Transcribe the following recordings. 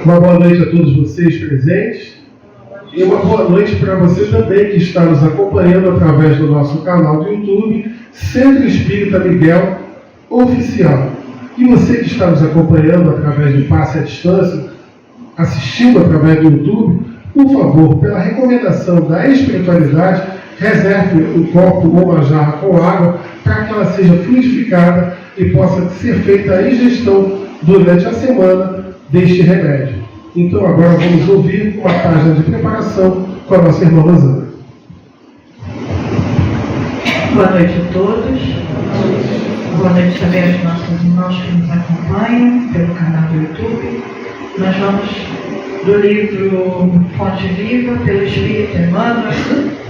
Uma boa noite a todos vocês presentes e uma boa noite para você também que está nos acompanhando através do nosso canal do YouTube, Centro Espírita Miguel Oficial. E você que está nos acompanhando através do passe à distância, assistindo através do YouTube, por favor, pela recomendação da espiritualidade, reserve um copo ou uma jarra com água para que ela seja fluidificada e possa ser feita a ingestão durante a semana deste remédio. Então agora vamos ouvir uma página de preparação com a nossa irmã Rosana. Boa noite a todos. Boa noite também aos nossos irmãos que nos acompanham pelo canal do YouTube. Nós vamos do livro Fonte Viva, pelo Espírito Emmanuel,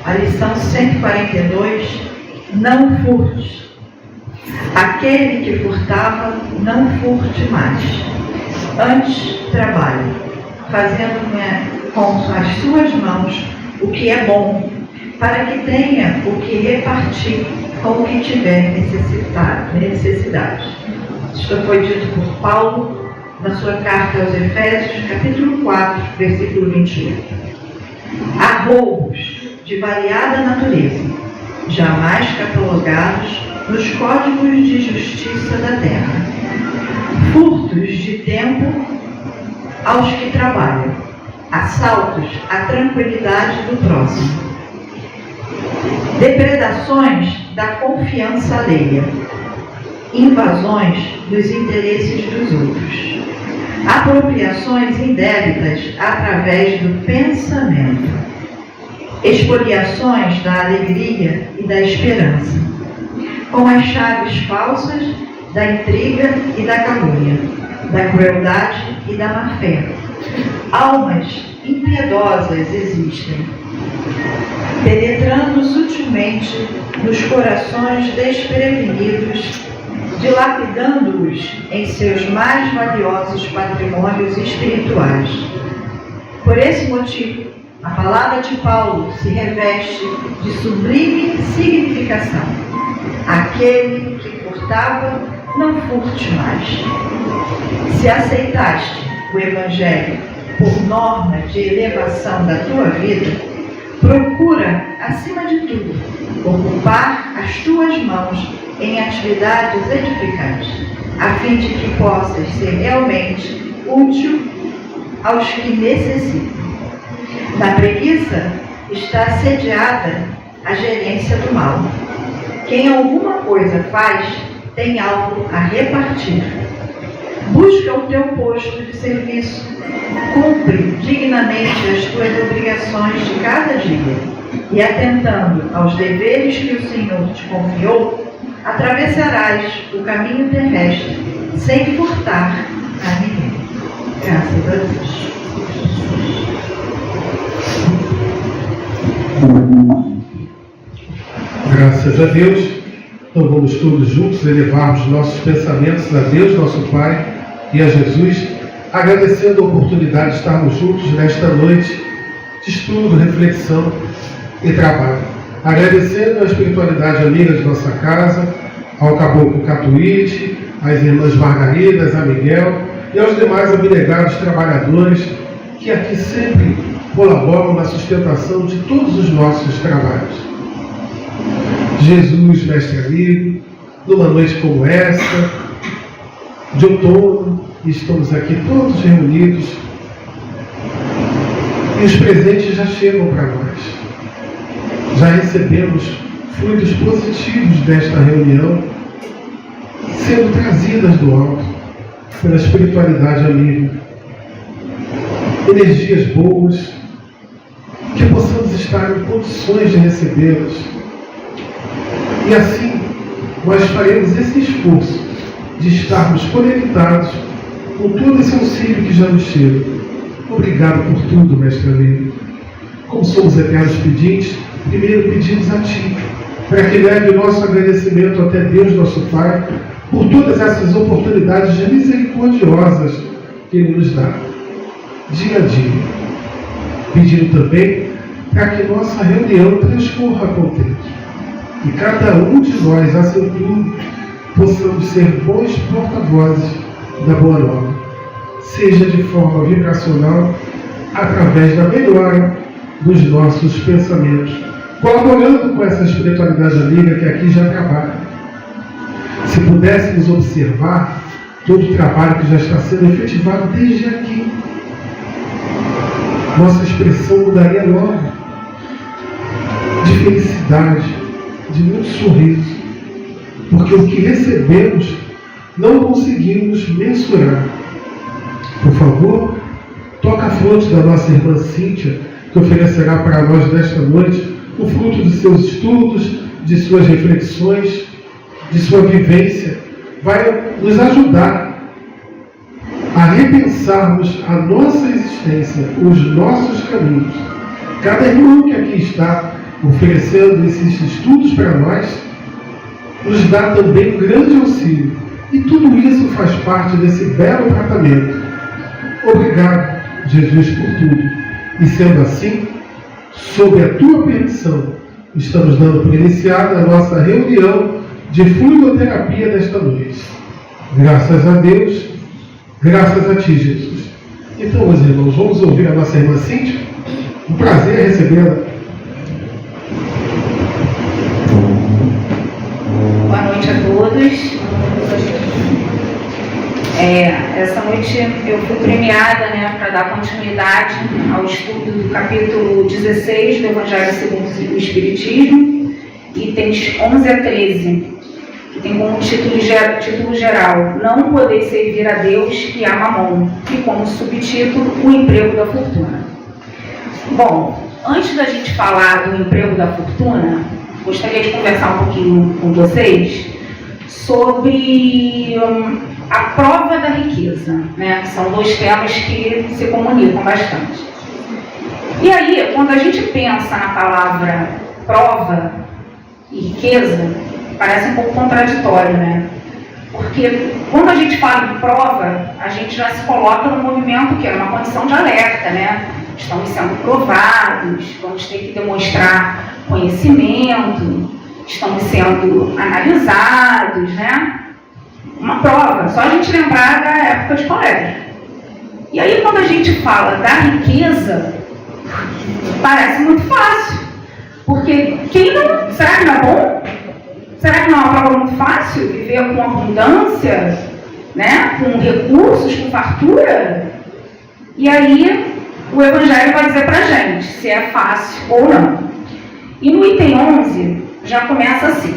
a lição 142, não furte. Aquele que furtava, não furte mais. Antes, trabalhe, fazendo com as suas mãos o que é bom, para que tenha o que repartir com o que tiver necessidade. Isto foi dito por Paulo na sua carta aos Efésios, capítulo 4, versículo 21. Há roubos de variada natureza, jamais catalogados nos códigos de justiça da terra. Furtos de tempo aos que trabalham, assaltos à tranquilidade do próximo, depredações da confiança alheia, invasões dos interesses dos outros, apropriações indébitas através do pensamento, expoliações da alegria e da esperança, com as chaves falsas da intriga e da calúnia, da crueldade e da má-fé. Almas impiedosas existem, penetrando sutilmente nos corações desprevenidos, dilapidando-os em seus mais valiosos patrimônios espirituais. Por esse motivo, a palavra de Paulo se reveste de sublime significação. Aquele que furtava, não furte mais. Se aceitaste o Evangelho por norma de elevação da tua vida, procura, acima de tudo, ocupar as tuas mãos em atividades edificantes, a fim de que possas ser realmente útil aos que necessitam. Na preguiça está sediada a gerência do mal. Quem alguma coisa faz, tem algo a repartir. Busca o teu posto de serviço, cumpre dignamente as tuas obrigações de cada dia, e atentando aos deveres que o Senhor te confiou, atravessarás o caminho terrestre sem furtar a ninguém. Graças a Deus. Graças a Deus. Então vamos todos juntos elevarmos nossos pensamentos a Deus, nosso Pai, e a Jesus, agradecendo a oportunidade de estarmos juntos nesta noite de estudo, reflexão e trabalho. Agradecendo a espiritualidade amiga de nossa casa, ao Caboclo Catuíte, às irmãs Margaridas, a Miguel e aos demais abnegados trabalhadores que aqui sempre colaboram na sustentação de todos os nossos trabalhos. Jesus, mestre amigo, numa noite como essa, de outono, estamos aqui todos reunidos e os presentes já chegam para nós. Já recebemos fluidos positivos desta reunião, sendo trazidas do alto pela espiritualidade amiga. Energias boas, que possamos estar em condições de recebê-las. E assim, nós faremos esse esforço de estarmos conectados com todo esse auxílio que já nos chega. Obrigado por tudo, mestre amigo. Como somos eternos pedintes, primeiro pedimos a Ti, para que leve o nosso agradecimento até Deus, nosso Pai, por todas essas oportunidades misericordiosas que Ele nos dá, dia a dia. Pedindo também para que nossa reunião transcorra contente. E cada um de nós, a seu turno, possamos ser bons porta-vozes da Boa Nova, seja de forma vibracional, através da melhora dos nossos pensamentos, colaborando com essa espiritualidade amiga que aqui já trabalha. Se pudéssemos observar todo o trabalho que já está sendo efetivado desde aqui, nossa expressão mudaria logo, de felicidade, de muito sorriso, porque o que recebemos não conseguimos mensurar. Por favor, toca a fronte da nossa irmã Cíntia, que oferecerá para nós nesta noite o fruto de seus estudos, de suas reflexões, de sua vivência. Vai nos ajudar a repensarmos a nossa existência, os nossos caminhos. Cada irmão que aqui está oferecendo esses estudos para nós, nos dá também um grande auxílio. E tudo isso faz parte desse belo tratamento. Obrigado, Jesus, por tudo. E sendo assim, sob a tua permissão, estamos dando por iniciada a nossa reunião de fluidoterapia desta noite. Graças a Deus, graças a ti, Jesus. Então, meus irmãos, vamos ouvir a nossa irmã Cíntia. Um prazer recebê-la. Boa noite a todos. Essa noite eu fui premiada, para dar continuidade ao estudo do capítulo 16 do Evangelho segundo o Espiritismo, itens 11 a 13, que tem como título geral Não poder servir a Deus e a Mamon, e como subtítulo O Emprego da Fortuna. Bom, antes da gente falar do emprego da fortuna, gostaria de conversar um pouquinho com vocês sobre a prova da riqueza, que são dois temas que se comunicam bastante. E aí, quando a gente pensa na palavra prova e riqueza, parece um pouco contraditório, Porque quando a gente fala em prova, a gente já se coloca no movimento que é uma condição de alerta, Estamos sendo provados, vamos ter que demonstrar conhecimento, estamos sendo analisados, Uma prova, só a gente lembrar da época de colégio. E aí quando a gente fala da riqueza, parece muito fácil. Porque quem não... Será que não é bom? Será que não é uma prova muito fácil? Viver com abundância, com recursos, com fartura? E aí o Evangelho vai dizer pra gente se é fácil ou não. E no item 11 já começa assim: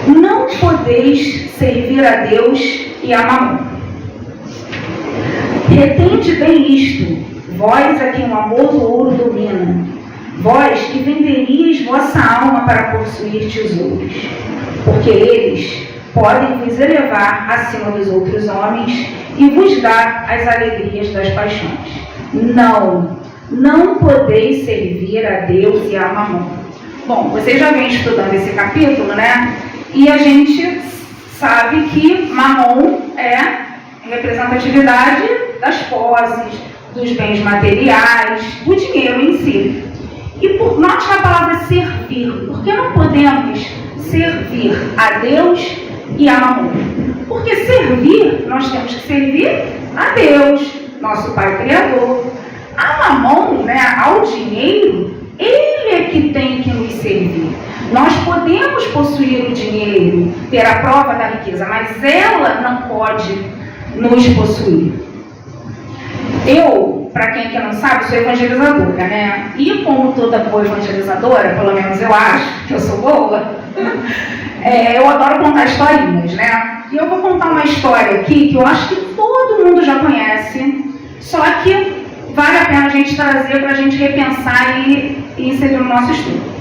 não podeis servir a Deus e a Mamon. Retende bem isto, vós a quem o amor do ouro domina, vós que venderíeis vossa alma para possuir tesouros, porque eles podem vos elevar acima dos outros homens e vos dar as alegrias das paixões. Não podeis servir a Deus e a Mamon. Bom, vocês já vêm estudando esse capítulo, E a gente sabe que Mamon é representatividade das posses, dos bens materiais, do dinheiro em si. E note a palavra servir, porque não podemos servir a Deus e a Mamon. Porque servir, nós temos que servir a Deus, nosso Pai Criador. A Mamon, ao dinheiro, ele é que tem que nos servir. Nós podemos possuir o dinheiro, ter a prova da riqueza, mas ela não pode nos possuir. Eu, para quem aqui não sabe, sou evangelizadora, E como toda boa evangelizadora, pelo menos eu acho que eu sou boa, eu adoro contar historinhas, E eu vou contar uma história aqui que eu acho que todo mundo já conhece, só que vale a pena a gente trazer para a gente repensar e inserir no nosso estudo.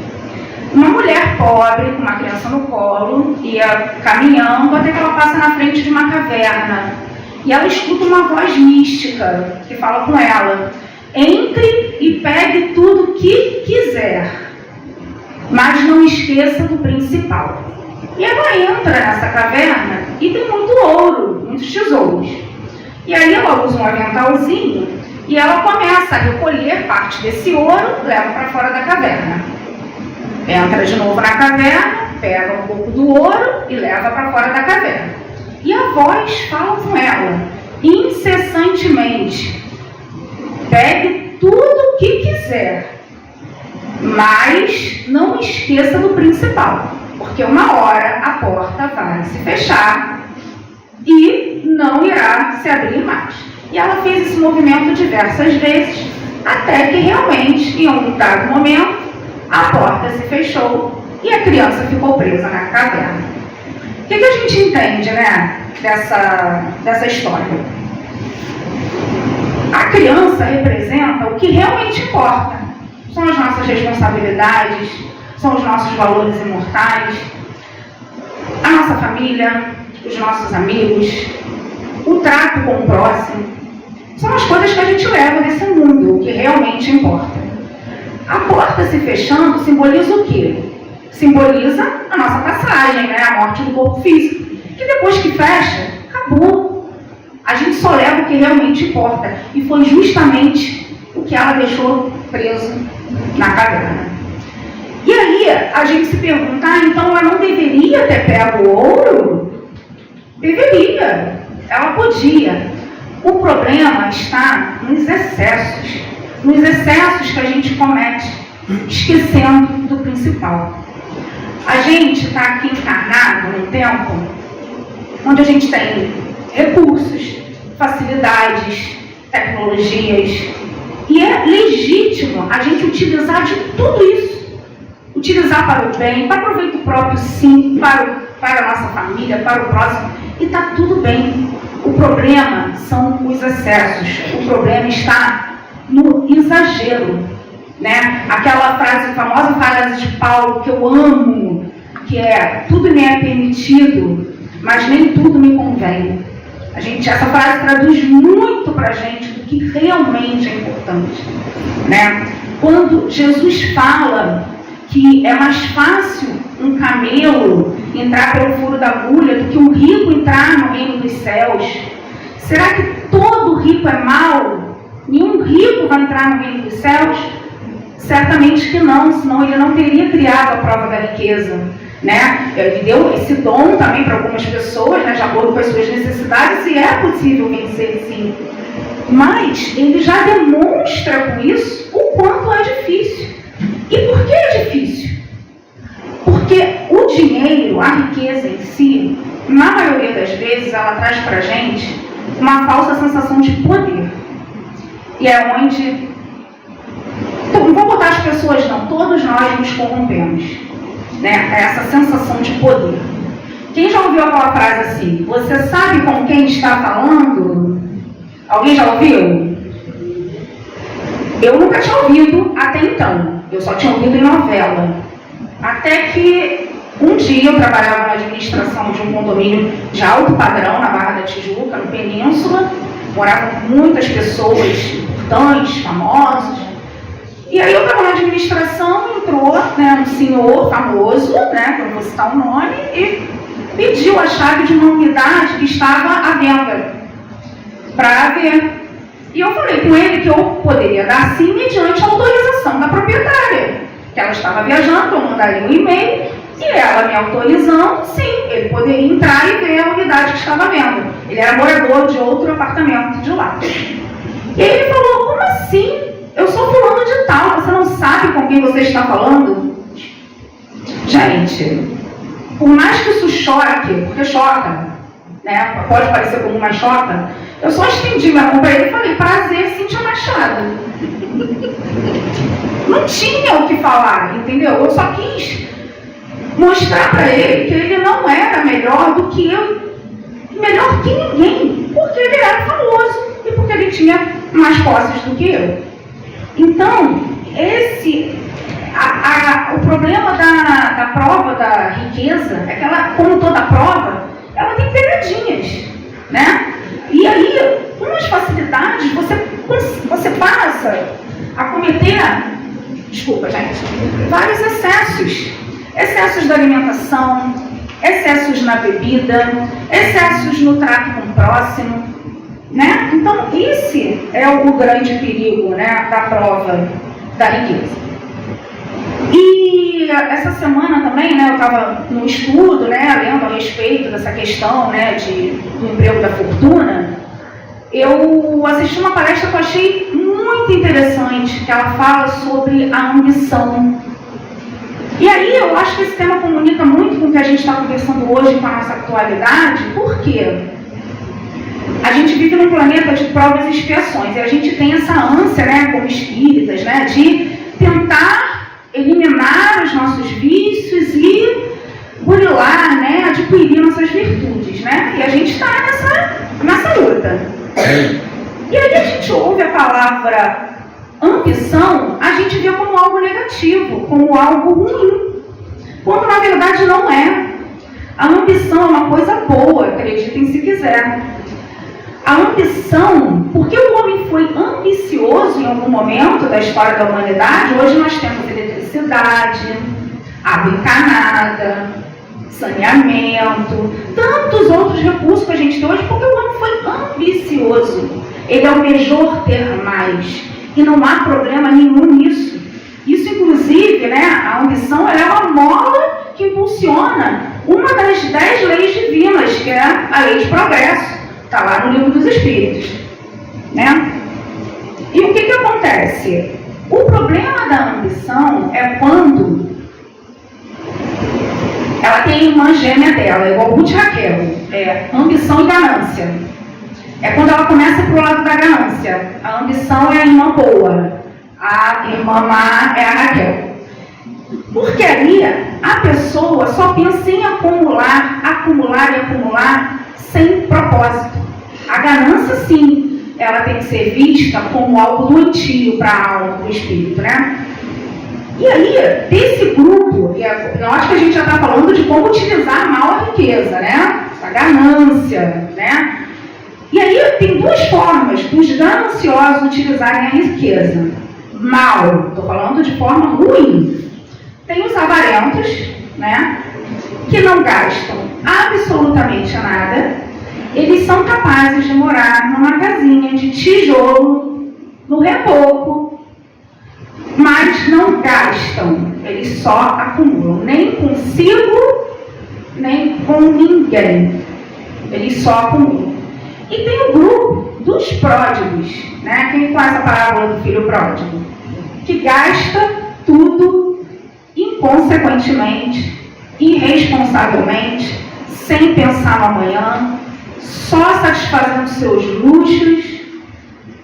Uma mulher pobre, com uma criança no colo, ia caminhando até que ela passa na frente de uma caverna. E ela escuta uma voz mística que fala com ela: entre e pegue tudo o que quiser, mas não esqueça do principal. E ela entra nessa caverna e tem muito ouro, muitos tesouros. E aí ela usa um aventalzinho e ela começa a recolher parte desse ouro, leva para fora da caverna. Entra de novo na caverna, pega um pouco do ouro e leva para fora da caverna. E avós falam com ela incessantemente: pegue tudo o que quiser, mas não esqueça do principal, porque uma hora a porta vai se fechar e não irá se abrir mais. E ela fez esse movimento diversas vezes, até que realmente, em um dado momento, a porta se fechou e a criança ficou presa na caverna. O que a gente entende, né, dessa história? A criança representa o que realmente importa. São as nossas responsabilidades, são os nossos valores imortais, a nossa família, os nossos amigos, o trato com o próximo. São as coisas que a gente leva nesse mundo, o que realmente importa. A porta se fechando simboliza o quê? Simboliza a nossa passagem, né? A morte do corpo físico. Que depois que fecha, acabou. A gente só leva o que realmente importa. E foi justamente o que ela deixou preso na caverna. E aí a gente se pergunta: então ela não deveria ter pego o ouro? Deveria. Ela podia. O problema está nos excessos que a gente comete, esquecendo do principal. A gente está aqui encarnado num tempo onde a gente tem recursos, facilidades, tecnologias, e é legítimo a gente utilizar de tudo isso. Utilizar para o bem, para proveito próprio, sim, para a nossa família, para o próximo, e está tudo bem. O problema são os excessos, o problema está no exagero, né? Aquela famosa frase de Paulo que eu amo, que é: tudo me é permitido, mas nem tudo me convém. Essa frase traduz muito para a gente do que realmente é importante, né? Quando Jesus fala que é mais fácil um camelo entrar pelo furo da agulha do que um rico entrar no reino dos céus. Será que todo rico é mau? Nenhum rico vai entrar no reino dos céus? Certamente que não, senão ele não teria criado a prova da riqueza, né? Ele deu esse dom também para algumas pessoas, né, de acordo com as suas necessidades, e é possível vencer, sim. Mas ele já demonstra com isso o quanto é difícil. E por que é difícil? Porque o dinheiro, a riqueza em si, na maioria das vezes, ela traz para a gente uma falsa sensação de poder. E é onde... Então, não vou botar as pessoas, não. Todos nós nos corrompemos, né? Essa sensação de poder. Quem já ouviu aquela frase assim: você sabe com quem está falando? Alguém já ouviu? Eu nunca tinha ouvido até então. Eu só tinha ouvido em novela. Até que um dia eu trabalhava na administração de um condomínio de alto padrão na Barra da Tijuca, no Península. Moravam muitas pessoas importantes, famosos. E aí eu estava na administração, entrou, né, um senhor famoso, né, que eu vou citar o nome, e pediu a chave de uma unidade que estava à venda para ver. E eu falei com ele que eu poderia dar sim mediante a autorização da proprietária, que ela estava viajando, eu mandaria um e-mail, e ela me autorizando, sim, ele poderia entrar e ver a unidade que estava vendo. Ele era morador de outro apartamento de lá. E aí ele falou: como assim? Eu sou fulano de tal, você não sabe com quem você está falando? Gente, por mais que isso choque, porque choca, né? Pode parecer como uma chota, eu só estendi minha mão para ele e falei: prazer, Cíntia Machado. Não tinha o que falar, entendeu? Eu só quis mostrar para ele que ele não era melhor do que eu, melhor que ninguém, porque ele era famoso e porque ele tinha mais posses do que eu. Então, o problema da prova da riqueza é que ela, como toda prova, ela tem pegadinhas, né? E aí, com as facilidades, você passa a cometer, desculpa, gente, vários excessos. Excessos da alimentação, excessos na bebida, excessos no trato com o próximo, né? Então, esse é o grande perigo, né, da prova da riqueza. E essa semana também, né, eu estava no estudo, né, lendo a respeito dessa questão, né, do emprego da fortuna. Eu assisti uma palestra que eu achei muito interessante, que ela fala sobre a ambição. E aí eu acho que esse tema comunica muito com o que a gente está conversando hoje, com a nossa atualidade. Por quê? A gente vive num planeta de provas e expiações, e a gente tem essa ânsia, né, como espíritas, né, de tentar eliminar os nossos vícios e burilar, né, adquirir nossas virtudes, né? E a gente está nessa luta. E aí a gente ouve a palavra ambição, a gente vê como algo negativo, como algo ruim, quando na verdade não é. A ambição é uma coisa boa, acreditem se quiser. A ambição, porque o homem foi ambicioso em algum momento da história da humanidade, hoje nós temos eletricidade, água encanada, saneamento, tantos outros recursos que a gente tem hoje, porque o homem foi ambicioso. Ele almejou ter mais. E não há problema nenhum nisso. Isso, inclusive, né, a ambição ela é uma mola que impulsiona uma das 10 leis divinas, que é a lei de progresso. Está lá no Livro dos Espíritos. Né? E o que acontece? O problema da ambição é quando ela tem a irmã gêmea dela, igual Ruth e Raquel, ambição e ganância. É quando ela começa para o lado da ganância. A ambição é a irmã boa, a irmã má é a Raquel. Porque ali a pessoa só pensa em acumular e acumular sem propósito. A ganância, sim, ela tem que ser vista como algo doentio para a alma, para o espírito, né? E aí, desse grupo, eu acho que a gente já está falando de como utilizar mal a riqueza, né? A ganância, né? E aí tem duas formas dos gananciosos utilizarem a riqueza. Mal, estou falando de forma ruim. Tem os avarentos, né? Que não gastam absolutamente nada. Eles são capazes de morar numa casinha de tijolo, no reboco, mas não gastam, eles só acumulam, nem consigo, nem com ninguém, eles só acumulam. E tem o grupo dos pródigos, né? Quem conhece a parábola do filho pródigo? Que gasta tudo inconsequentemente, irresponsavelmente, sem pensar no amanhã, só satisfazendo seus luxos,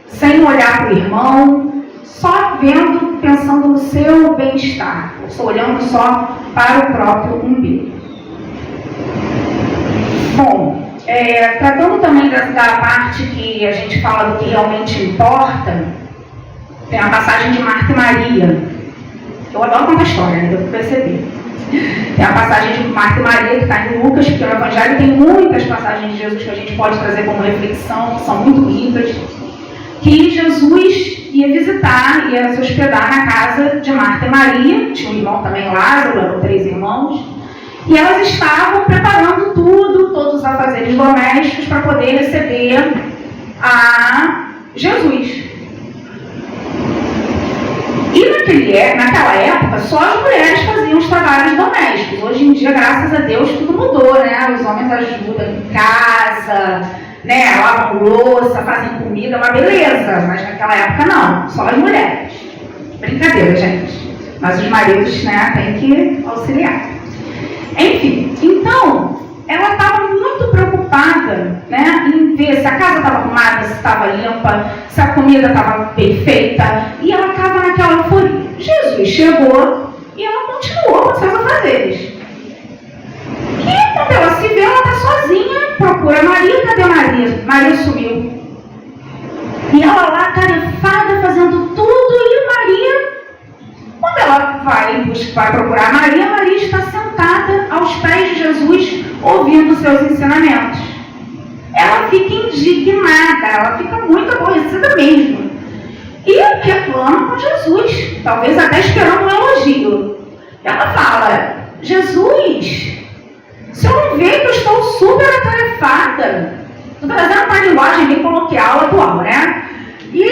sem olhar para o irmão, só vendo, pensando no seu bem-estar, só olhando só para o próprio umbigo. Bom, tratando também da parte que a gente fala do que realmente importa, tem a passagem de Marta e Maria. Eu adoro contar história, né? Deu para perceber. Tem a passagem de Marta e Maria, que está em Lucas, porque no Evangelho tem muitas passagens de Jesus que a gente pode trazer como reflexão, que são muito ricas, que Jesus ia visitar, ia se hospedar na casa de Marta e Maria, tinha um irmão também, Lázaro, eram 3 irmãos, e elas estavam preparando tudo, todos os afazeres domésticos, para poder receber a Jesus. E naquela época, só as mulheres faziam os trabalhos domésticos. Hoje em dia, graças a Deus, tudo mudou, né? Os homens ajudam em casa, né? Lavam louça, fazem comida, uma beleza. Mas naquela época, não. Só as mulheres. Brincadeira, gente. Mas os maridos, né, têm que auxiliar. Enfim, então, ela estava muito preocupada, né, em ver se a casa estava arrumada, se estava limpa, se a comida estava perfeita, e ela estava naquela euforia. Jesus chegou e ela continuou com seus afazeres. E quando ela se vê, ela está sozinha, procura Maria, cadê Maria? Maria sumiu. E ela lá, tarefada, fazendo tudo, e Maria, quando ela vai procurar Maria, Maria está sentada aos pés de Jesus, ouvindo seus ensinamentos. Ela fica indignada, ela fica muito aborrecida mesmo. E reclama com Jesus, talvez até esperando um elogio. Ela fala: Jesus, o senhor não vê que eu estou super atarefada? Estou trazendo uma linguagem bem coloquial atual, né? E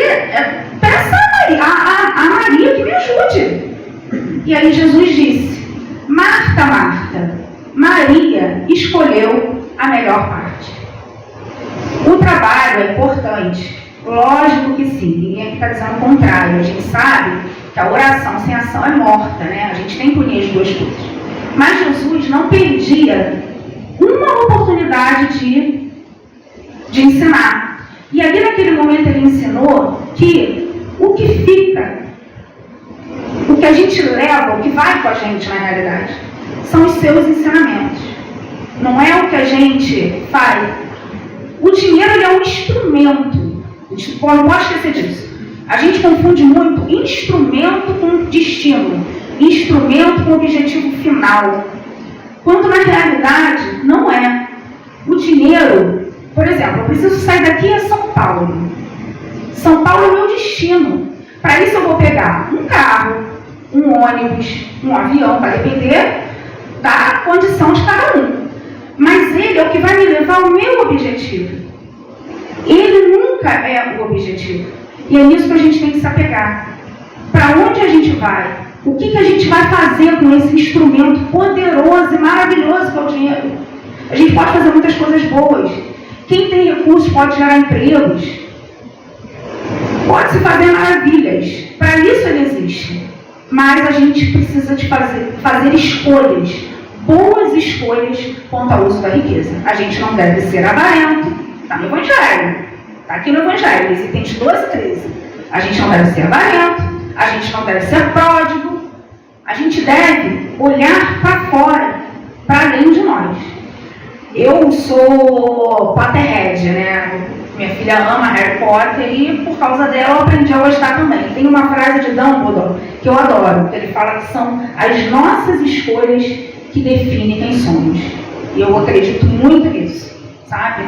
peça a Maria que me ajude. E aí Jesus disse: Marta, Marta, Maria escolheu a melhor parte. O trabalho é importante, lógico que sim, ninguém aqui está dizendo o contrário. A gente sabe que a oração sem ação é morta, né? A gente tem que unir as duas coisas. Mas Jesus não perdia uma oportunidade de ensinar. E ali naquele momento ele ensinou que o que fica, o que a gente leva, o que vai com a gente na realidade, são os seus ensinamentos. Não é o que a gente faz. O dinheiro ele é um instrumento. A gente não pode esquecer disso. A gente confunde muito instrumento com destino, instrumento com objetivo final. Quando na realidade não é. O dinheiro, por exemplo, eu preciso sair daqui a São Paulo. São Paulo é o meu destino. Para isso eu vou pegar um carro, um ônibus, um avião, para depender da condição de cada um. Mas ele é o que vai me levar ao meu objetivo. Ele nunca é o objetivo. E é nisso que a gente tem que se apegar. Para onde a gente vai? O que a gente vai fazer com esse instrumento poderoso e maravilhoso que é o dinheiro? A gente pode fazer muitas coisas boas. Quem tem recursos pode gerar empregos. Pode-se fazer maravilhas. Para isso ele existe. Mas a gente precisa de fazer escolhas. Boas escolhas quanto ao uso da riqueza. A gente não deve ser avarento. Está no Evangelho. Está aqui no Evangelho, Itens 12 e 13. A gente não deve ser avarento. A gente não deve ser pródigo. A gente deve olhar para fora, para além de nós. Eu sou Potterhead, né? Minha filha ama Harry Potter e por causa dela eu aprendi a gostar também. Tem uma frase de Dumbledore que eu adoro, que ele fala que são as nossas escolhas que definem quem somos. E eu acredito muito nisso, sabe?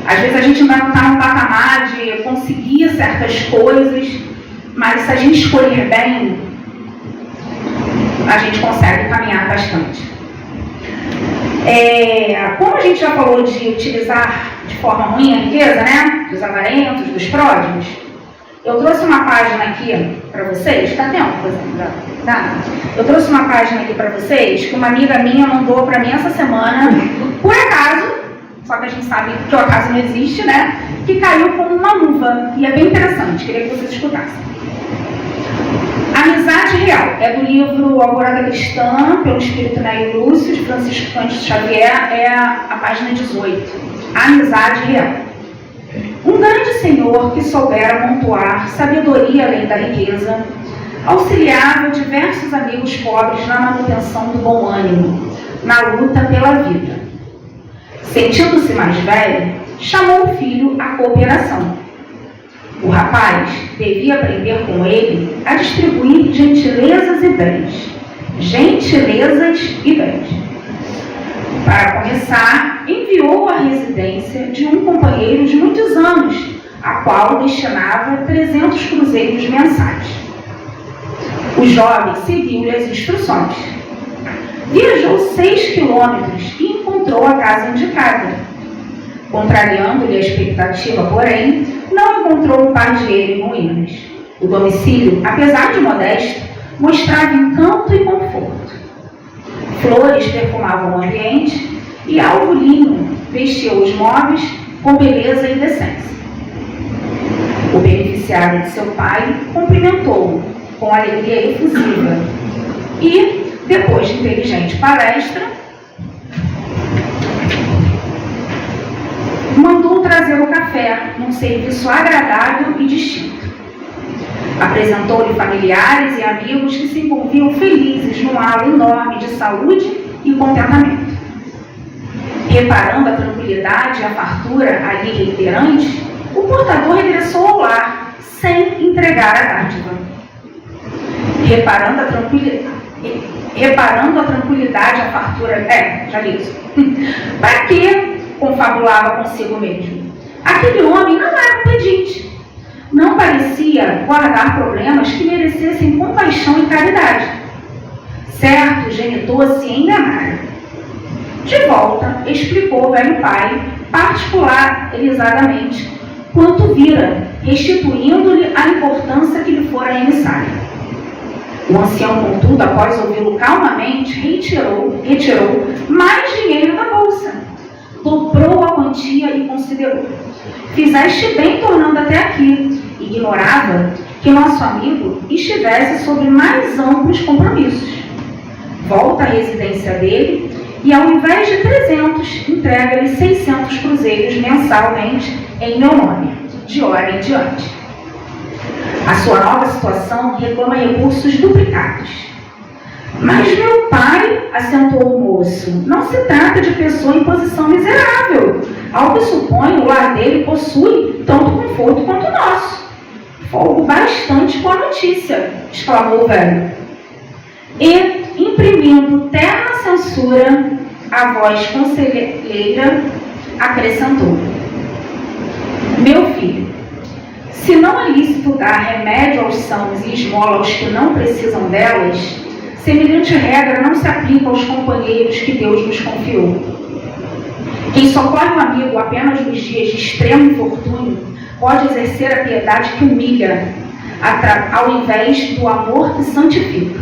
Às vezes a gente ainda não está num patamar de conseguir certas coisas, mas se a gente escolher bem, a gente consegue caminhar bastante. Como a gente já falou de utilizar de forma ruim a riqueza, né? Dos avarentos, dos pródigos, eu trouxe uma página aqui para vocês. Tá tempo? Tá? Eu trouxe uma página aqui para vocês que uma amiga minha mandou para mim essa semana, por acaso, só que a gente sabe que o acaso não existe, né? Que caiu como uma luva. E é bem interessante, queria que vocês escutassem. Amizade Real, é do livro Alvorada Cristã, pelo Espírito Neil Lúcio, de Francisco Cândido Xavier, é a página 18. Amizade Real. Um grande senhor que soubera amontoar sabedoria além da riqueza, auxiliava diversos amigos pobres na manutenção do bom ânimo, na luta pela vida. Sentindo-se mais velho, chamou o filho à cooperação. O rapaz devia aprender com ele a distribuir gentilezas e bens. Gentilezas e bens. Para começar, enviou à residência de um companheiro de muitos anos, a qual destinava 300 cruzeiros mensais. O jovem seguiu-lhe as instruções. Viajou 6 quilômetros e encontrou a casa indicada. Contrariando-lhe a expectativa, porém, não encontrou o pai de ele em ruínas. O domicílio, apesar de modesto, mostrava encanto e conforto. Flores perfumavam o ambiente e algo linho vestia os móveis com beleza e decência. O beneficiário de seu pai cumprimentou-o com alegria efusiva e, depois de inteligente palestra, mandou trazer o café num serviço agradável e distinto. Apresentou-lhe familiares e amigos que se envolviam felizes num halo enorme de saúde e contentamento. Reparando a tranquilidade e a fartura ali reiterante, o portador regressou ao lar, sem entregar a dádiva. Reparando a tranquilidade e a fartura... já li isso. Para que confabulava consigo mesmo? Aquele homem não era um pedinte. Não parecia guardar problemas que merecessem compaixão e caridade. Certo, o genitor se enganara. De volta, explicou o velho pai, particularizadamente, quanto vira, restituindo-lhe a importância que lhe fora emissária. O ancião, contudo, após ouvi-lo calmamente, retirou mais dinheiro da bolsa, dobrou a quantia e considerou: fizeste bem tornando até aqui. Ignorava que nosso amigo estivesse sob mais amplos compromissos. Volta à residência dele e, ao invés de 300, entrega-lhe 600 cruzeiros mensalmente em meu nome, de hora em diante. A sua nova situação reclama recursos duplicados. Mas meu pai, acentuou o moço, não se trata de pessoa em posição miserável. Ao que suponho, o lar dele possui tanto conforto quanto o nosso. Folgo bastante com a notícia, exclamou o velho. E, imprimindo terna censura, a voz conselheira acrescentou: meu filho, se não é lícito dar remédio aos sãos e esmola aos que não precisam delas, semelhante regra não se aplica aos companheiros que Deus nos confiou. Quem socorre um amigo apenas nos dias de extremo infortúnio pode exercer a piedade que humilha, ao invés do amor que santifica.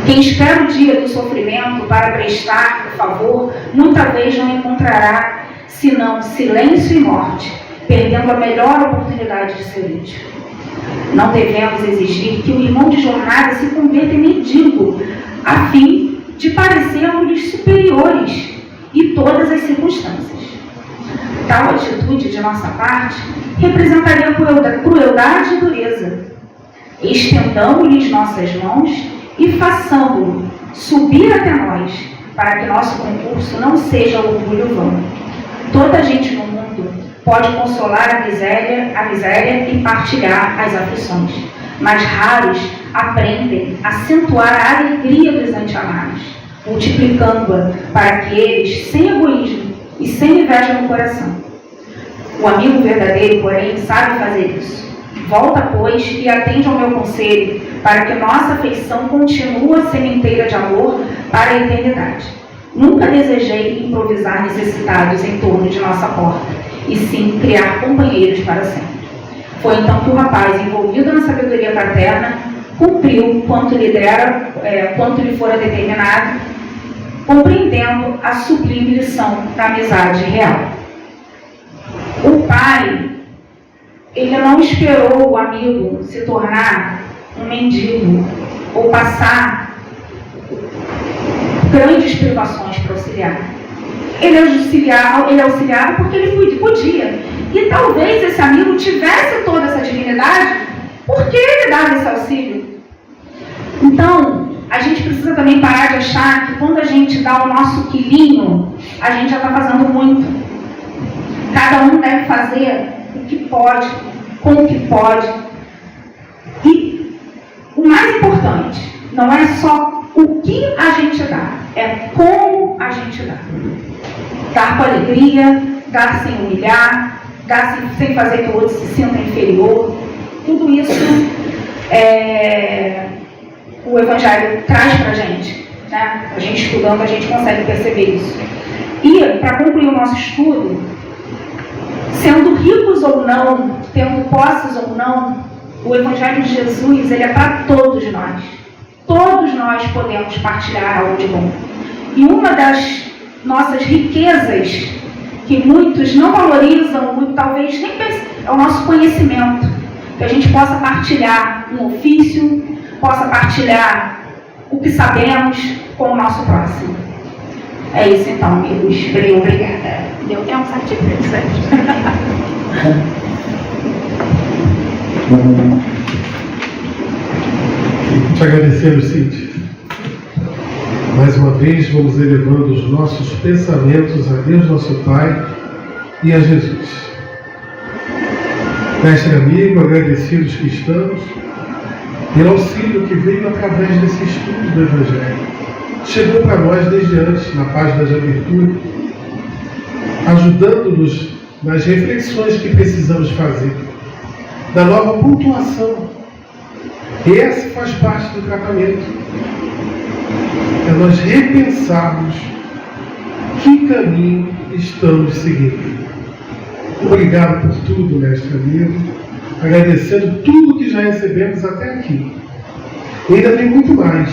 Quem espera o dia do sofrimento para prestar o favor, muita vez não encontrará senão silêncio e morte, perdendo a melhor oportunidade de ser útil. Não devemos exigir que o irmão de jornada se converta em mendigo, a fim de parecermos-lhes superiores em todas as circunstâncias. Tal atitude de nossa parte representaria crueldade e dureza. Estendamos-lhes nossas mãos e façamos-lo subir até nós, para que nosso concurso não seja orgulho vão. Toda gente no mundo pode consolar a miséria e partilhar as aflições, mas raros aprendem a acentuar a alegria dos anti-amados, multiplicando-a para que eles, sem egoísmo e sem inveja no coração. O amigo verdadeiro, porém, sabe fazer isso. Volta, pois, e atende ao meu conselho, para que nossa afeição continue a sementeira de amor para a eternidade. Nunca desejei improvisar necessitados em torno de nossa porta, e sim criar companheiros para sempre. Foi então que o rapaz, envolvido na sabedoria fraterna, cumpriu quanto lhe fora determinado, compreendendo a sublime lição da amizade real. O pai, ele não esperou o amigo se tornar um mendigo ou passar grandes privações para auxiliar. Ele auxiliava porque ele podia. E talvez esse amigo tivesse toda essa dignidade porque ele dava esse auxílio. Então, a gente precisa também parar de achar que quando a gente dá o nosso quilinho, a gente já está fazendo muito. Cada um deve fazer o que pode, com o que pode. E o mais importante, não é só o que a gente dá, é como a gente dá. Dar com alegria, dar sem humilhar, dar sem fazer que o outro se sinta inferior. Tudo isso o Evangelho traz para a gente. Né? A gente estudando, a gente consegue perceber isso. E, para concluir o nosso estudo, sendo ricos ou não, tendo posses ou não, o Evangelho de Jesus, ele é para todos nós. Todos nós podemos partilhar algo de bom. E uma das nossas riquezas, que muitos não valorizam, talvez nem pensem, é o nosso conhecimento. Que a gente possa partilhar um ofício, possa partilhar o que sabemos com o nosso próximo. É isso então, amigos. Obrigada. Deu tempo certinho, certo? Te agradecemos, Cid. Mais uma vez, vamos elevando os nossos pensamentos a Deus, nosso Pai, e a Jesus. Mestre amigo, agradecidos que estamos, pelo auxílio que veio através desse estudo do Evangelho. Chegou para nós desde antes, na página de abertura, ajudando-nos nas reflexões que precisamos fazer, da nova pontuação. Esse faz parte do tratamento. É nós repensarmos que caminho estamos seguindo. Obrigado por tudo, mestre amigo, agradecendo tudo que já recebemos até aqui. E ainda tem muito mais.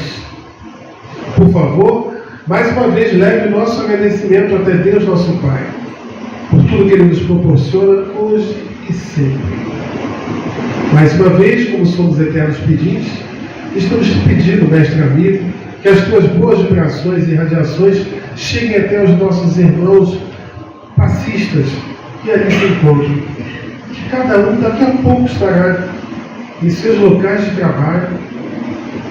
Por favor, mais uma vez leve o nosso agradecimento até Deus, nosso Pai, por tudo que Ele nos proporciona hoje e sempre. Mais uma vez, como somos eternos pedintes, estamos te pedindo, mestre amigo, que as tuas boas vibrações e radiações cheguem até os nossos irmãos passistas que ali se encontram. Que cada um daqui a pouco estará em seus locais de trabalho,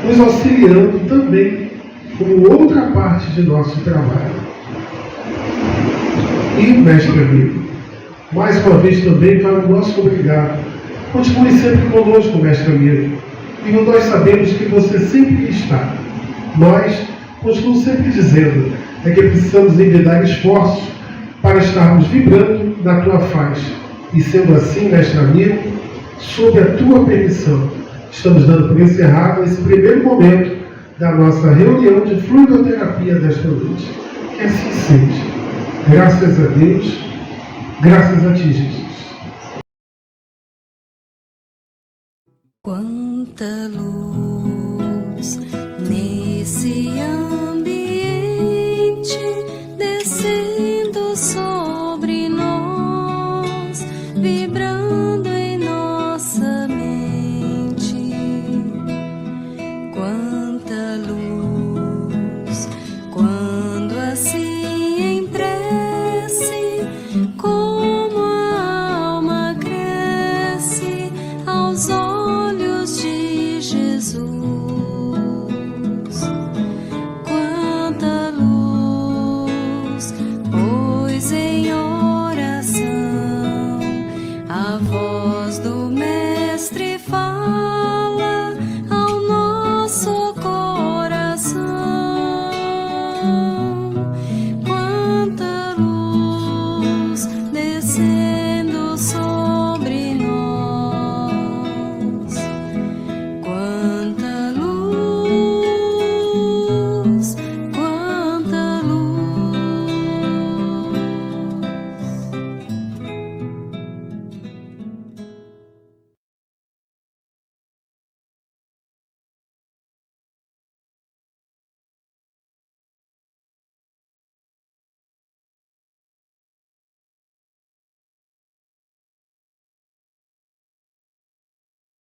nos auxiliando também como outra parte de nosso trabalho. E, mestre amigo, mais uma vez também vai o nosso obrigado. Continue sempre conosco, mestre amigo. E nós sabemos que você sempre está. Nós continuamos sempre dizendo que precisamos envidar esforços para estarmos vibrando na tua faixa. E sendo assim, mestre amigo, sob a tua permissão, estamos dando por encerrado esse primeiro momento da nossa reunião de fluidoterapia desta noite. Que assim seja. Graças a Deus, graças a ti, Jesus. Quanta luz nesse